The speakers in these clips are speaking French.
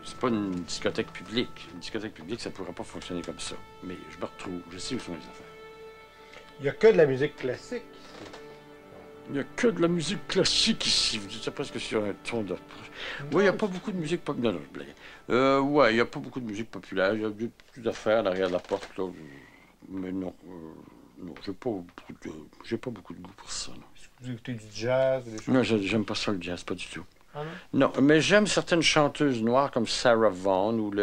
C'est pas une discothèque publique. Une discothèque publique, ça pourrait pas fonctionner comme ça. Mais je me retrouve, je sais où sont les affaires. Il n'y a que de la musique classique ici. Il n'y a que de la musique classique ici. Vous dites ça presque sur un ton de... Oui, il n'y a pas beaucoup de musique populaire. Non, je blague. Ouais, il n'y a pas beaucoup de musique populaire. Il y a des petites affaires derrière la porte, là. Mais non, non, j'ai pas beaucoup de goût pour ça, non. Est-ce que vous écoutez du jazz, des choses? Non, j'aime pas ça, le jazz, pas du tout. Ah non? Non, mais j'aime certaines chanteuses noires comme Sarah Vaughan ou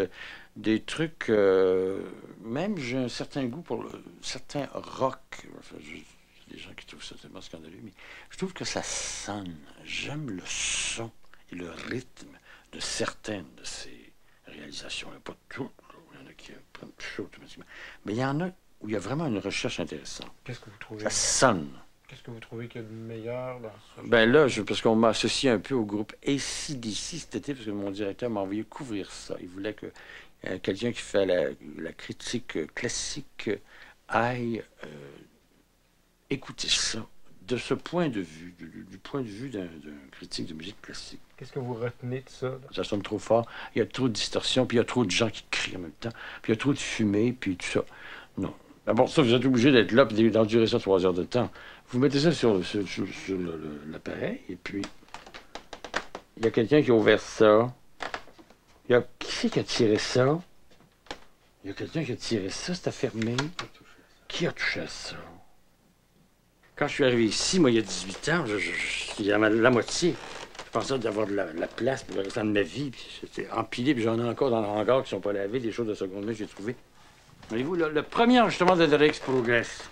des trucs... même j'ai un certain goût pour certains rock. Enfin, il y a des gens qui trouvent ça tellement scandaleux, mais je trouve que ça sonne. J'aime le son et le rythme de certaines de ces réalisations. Il n'y a pas toutes, là. Il y en a qui prennent chaud automatiquement. Mais il y en a où il y a vraiment une recherche intéressante. Qu'est-ce que vous trouvez? Ça sonne. Qu'est-ce que vous trouvez qu'il y a de meilleur dans ça? Ben là, parce qu'on m'a associé un peu au groupe AC/DC cet été, parce que mon directeur m'a envoyé couvrir ça. Il voulait que quelqu'un qui fait la critique classique aille écouter ça de ce point de vue, du point de vue d'un critique de musique classique. Qu'est-ce que vous retenez de ça? Là? Ça sonne trop fort, il y a trop de distorsion, puis il y a trop de gens qui crient en même temps, puis il y a trop de fumée, puis tout ça. Non. D'abord, ça, vous êtes obligé d'être là, puis d'endurer ça 3 heures de temps. Vous mettez ça sur l'appareil, et puis il y a quelqu'un qui a ouvert ça. Qui c'est qui a tiré ça? Il y a quelqu'un qui a tiré ça, c'était fermé. Qui a touché à ça? Quand je suis arrivé ici, moi, il y a 18 ans, il y a la moitié. Je pensais d'avoir de la place pour le restant de ma vie, puis c'était empilé, puis j'en ai encore dans le hangar qui sont pas lavés, des choses de seconde main que j'ai trouvées. Voyez-vous, le premier enregistrement de Derek Progress,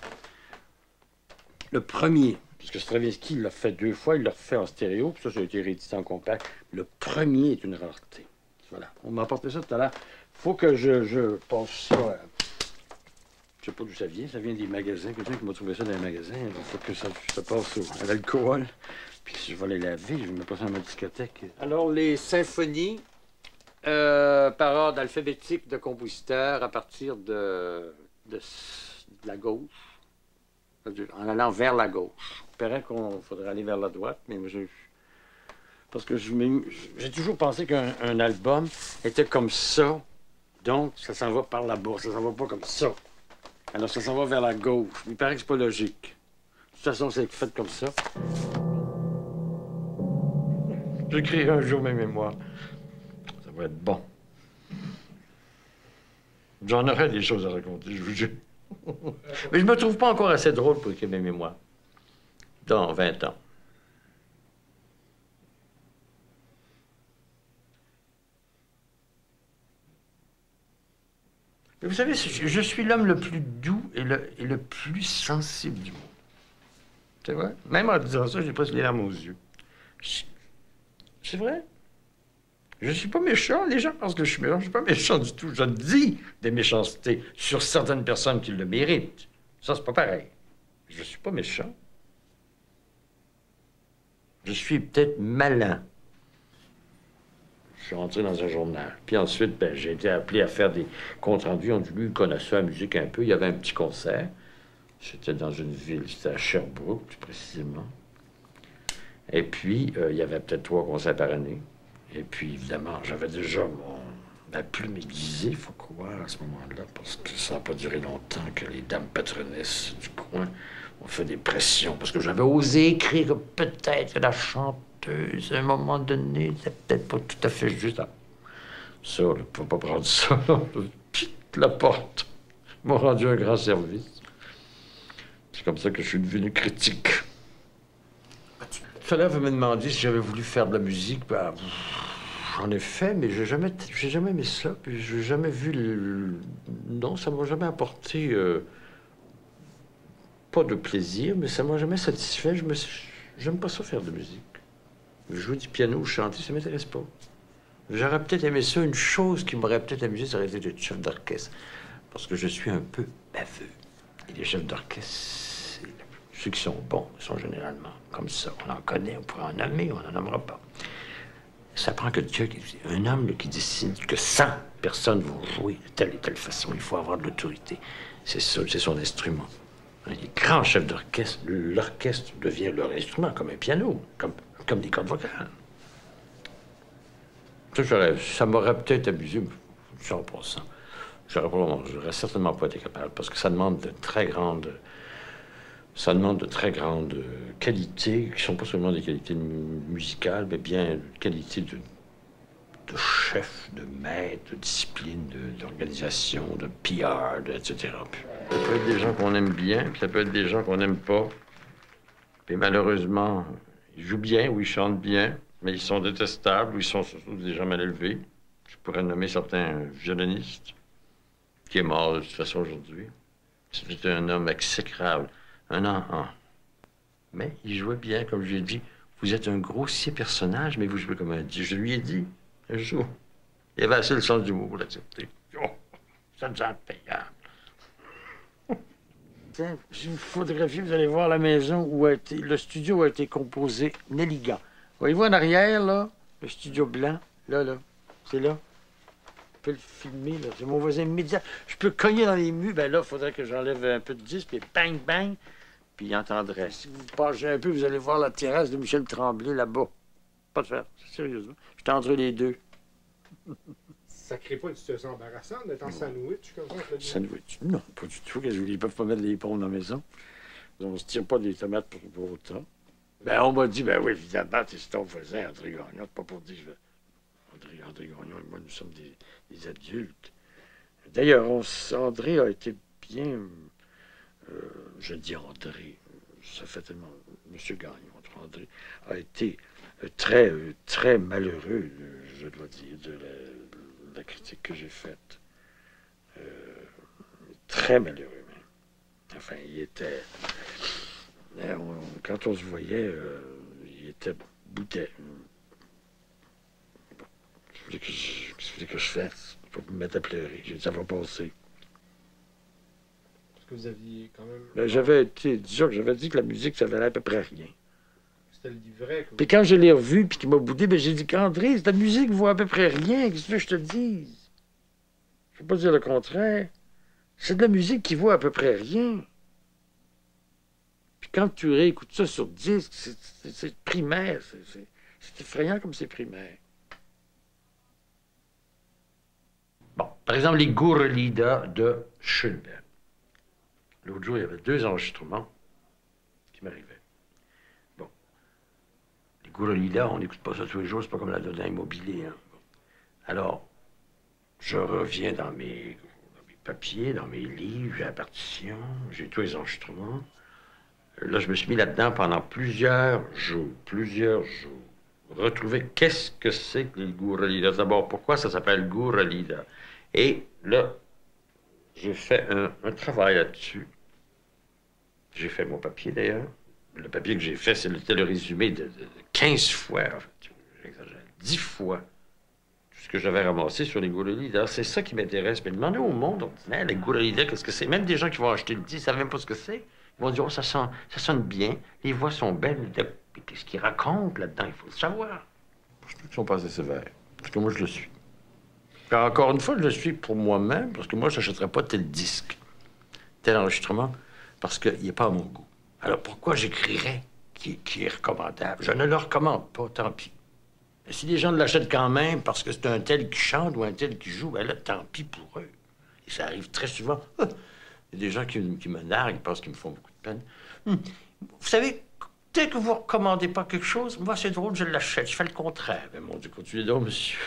le premier, parce que Stravinsky l'a fait 2 fois, il l'a refait en stéréo, puis ça a été réédité en compact. Le premier est une rareté. Voilà. On m'a apporté ça tout à l'heure. Faut que je passe ça. Je sais pas d'où ça vient des magasins. Quelqu'un qui m'a trouvé ça dans les magasins. Il faut que ça passe à l'alcool. Puis si je vais les laver, je vais me passer dans ma discothèque. Alors, les symphonies, par ordre alphabétique de compositeurs à partir de la gauche, en allant vers la gauche. Il paraît qu'on faudrait aller vers la droite, mais moi, parce que j'ai toujours pensé qu'un album était comme ça, donc ça s'en va par là-bas, ça s'en va pas comme ça. Alors ça s'en va vers la gauche. Il paraît que c'est pas logique. De toute façon, c'est fait comme ça. J'écrirai un jour mes mémoires. Ça va être bon. J'en aurai des choses à raconter, je vous jure. Mais je me trouve pas encore assez drôle pour écrire mes mémoires. Dans 20 ans. Mais vous savez, je suis l'homme le plus doux et le plus sensible du monde. C'est vrai? Même en disant ça, j'ai presque les larmes aux yeux. C'est vrai? Je suis pas méchant. Les gens pensent que je suis méchant. Je suis pas méchant du tout. Je dis des méchancetés sur certaines personnes qui le méritent. Ça, c'est pas pareil. Je suis pas méchant. Je suis peut-être malin. Je suis rentré dans un journal. Puis ensuite, ben, j'ai été appelé à faire des comptes rendus. On dit, lui, il connaissait la musique un peu. Il y avait un petit concert. C'était dans une ville, c'était à Sherbrooke, plus précisément. Et puis, il y avait peut-être 3 concerts par année. Et puis, évidemment, j'avais déjà ma plume aiguisée, il faut croire, à ce moment-là, parce que ça n'a pas duré longtemps que les dames patronesses du coin ont fait des pressions, parce que j'avais osé écrire que peut-être que la chanteuse, à un moment donné, c'est peut-être pas tout à fait juste. Ça, on ne peut pas prendre ça. La porte m'a rendu un grand service. C'est comme ça que je suis devenu critique. Tout à l'heure, vous me demandiez si j'avais voulu faire de la musique. Ben, j'en ai fait, mais j'ai jamais aimé ça. Puis j'ai jamais vu Non, ça m'a jamais apporté pas de plaisir, mais ça m'a jamais satisfait. J'aime pas ça faire de musique. Jouer du piano ou chanter, ça m'intéresse pas. J'aurais peut-être aimé ça. Une chose qui m'aurait peut-être amusé, ça aurait été d'être chef d'orchestre. Parce que je suis un peu baveux. Et les chefs d'orchestre, ceux qui sont bons, sont généralement comme ça. On en connaît, on pourrait en nommer, on n'en nommera pas. Ça prend un homme qui décide que 100 personnes vont jouer de telle et telle façon. Il faut avoir de l'autorité. C'est ça, c'est son instrument. Les grands chefs d'orchestre, l'orchestre devient leur instrument, comme un piano, comme des cordes vocales. Ça m'aurait peut-être abusé, 100%. J'aurais certainement pas été capable, parce que ça demande de très grandes qualités, qui ne sont pas seulement des qualités musicales, mais bien des qualités de chef, de maître, de discipline, d'organisation, de PR, etc. Ça peut être des gens qu'on aime bien, puis ça peut être des gens qu'on n'aime pas. Puis malheureusement, ils jouent bien ou ils chantent bien, mais ils sont détestables ou ils sont surtout des gens mal élevés. Je pourrais nommer certains violonistes, qui est mort de toute façon aujourd'hui. C'était un homme exécrable, un enfant. Mais il jouait bien, comme je lui ai dit. Vous êtes un grossier personnage, mais vous jouez comme un dieu. Je lui ai dit, un jour. Il avait assez le sens du mot pour l'accepter. Oh, ça devient payable. J'ai une photographie, vous allez voir la maison où le studio a été composé. Nelligan. Voyez-vous en arrière, là, le studio blanc, là, c'est là. Je peux le filmer, là. C'est mon voisin immédiat. Je peux cogner dans les murs. Ben là, il faudrait que j'enlève un peu de disque, puis bang, bang, puis il entendrait. Si vous passez un peu, vous allez voir la terrasse de Michel Tremblay, là-bas. Pas de faire, sérieusement. J'étais entre les deux. Ça crée pas une situation embarrassante d'être en sandwich comme ça? Sandwich? Non, pas du tout. Ils peuvent pas mettre des pommes dans la maison. On se tire pas des tomates pour autant. Ben, on m'a dit, ben oui, évidemment, c'est ton voisin, André Gagnon. C'est pas pour dire que André Gagnon et moi, nous sommes des adultes. D'ailleurs, André a été bien... je dis André, ça fait tellement... Monsieur Gagnon, André, a été très malheureux, je dois dire, de la critique que j'ai faite. Très malheureux, même. Enfin, il était... Quand on se voyait, il était boudet. Bon, qu'est-ce que vous voulez que je fasse? Faut me mettre à pleurer. J'ai dit, ça va passer. Parce que vous aviez quand même... Ben, disons que j'avais dit que la musique, ça valait à peu près rien. C'était le livret. Puis quand je l'ai revu, puis qu'il m'a boudé, ben j'ai dit qu'André, ta musique vaut à peu près rien. Qu'est-ce que je te dise? Je ne veux pas dire le contraire. C'est de la musique qui vaut à peu près rien. Puis quand tu réécoutes ça sur disque, c'est primaire. C'est effrayant comme c'est primaire. Bon, par exemple, les Gurelida de Schönberg. L'autre jour, il y avait 2 enregistrements qui m'arrivaient. Bon. Les Gurelida, on n'écoute pas ça tous les jours, c'est pas comme la Dodin Immobilier. Hein. Alors, je reviens dans mes papiers, dans mes livres, j'ai la partition, j'ai tous les enregistrements. Là, je me suis mis là-dedans pendant plusieurs jours. Retrouver qu'est-ce que c'est que les Gurelida. D'abord, pourquoi ça s'appelle Gurelida? Et là, j'ai fait un travail là-dessus. J'ai fait mon papier, d'ailleurs. Le papier que j'ai fait, c'était le résumé de 15 fois, en fait. J'exagère. 10 fois. Tout ce que j'avais ramassé sur les Gurelida. C'est ça qui m'intéresse. Mais demandez au monde ordinaire, les Gurelida, qu'est-ce que c'est? Même des gens qui vont acheter le disque, ils ne savent même pas ce que c'est. Ils vont dire, oh, ça sonne bien, les voix sont belles. Qu'est-ce qu'ils racontent là-dedans? Il faut le savoir. Je trouve qu'ils sont pas assez sévères. Parce que moi, je le suis. Alors, encore une fois, je le suis pour moi-même, parce que moi, je n'achèterais pas tel disque, tel enregistrement, parce qu'il n'est pas à mon goût. Alors, pourquoi j'écrirais qui est recommandable? Je ne le recommande pas, tant pis. Mais si les gens l'achètent quand même parce que c'est un tel qui chante ou un tel qui joue, ben là, tant pis pour eux. Et ça arrive très souvent. Il y a des gens qui me narguent, ils pensent qu'ils me font beaucoup de peine. Vous savez, dès que vous ne recommandez pas quelque chose, moi, c'est drôle, je l'achète. Je fais le contraire. Mais mon Dieu, continuez donc, monsieur.